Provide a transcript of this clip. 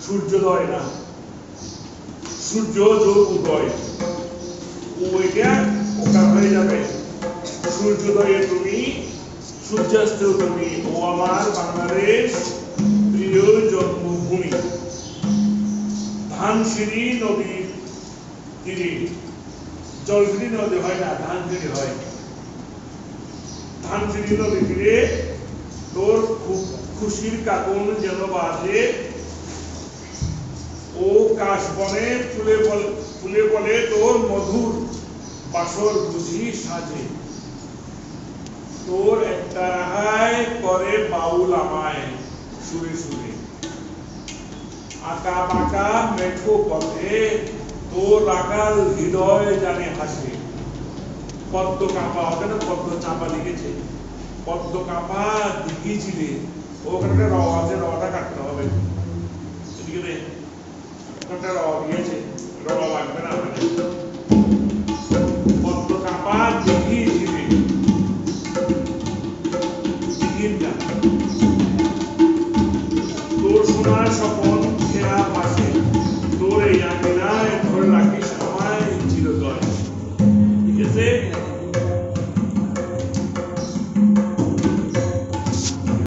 সূর্যোদয় না, সূর্য যোগ উদয়, ওইটা ওখান হয়ে যাবে। সূর্যোদয়ে তুমি, সূর্যাস্তেও তুমি, ও আমার বাংলাদেশ প্রিয় জন্মভূমি। ধানসিঁড়ি নদীর তীরে, জলসিঁড়ি নদী হয় না, ধানসিঁড়ি হয়। ধানসিঁড়ি নদীর তীরে তোর খুব খুশির কাকন যেন বাজে, ও কাশবনে ফুলে বলে তোর মধুর বাসর বুঝি সাজে। তোর একটা রাহায় করে বাউল আমায় সুরে সুরে, আঁকা বাঁকা মেঠো পথে তোর রাখাল হৃদয় জানে হাসে। পদ্ম কাঁপা হবে না, পদ্ম চাপা লিখেছে, পদ্ম কাঁপা দিঘি ঝিলে, ওখানে র আছে, রটা কাটতে হবে। এদিকে রে ওখানটা র দিয়েছে, র লাগবে না আমাদের। পদ্ম কাঁপা দিঘি ঝিলে, দিঘির না, তোর সোনার স্বপন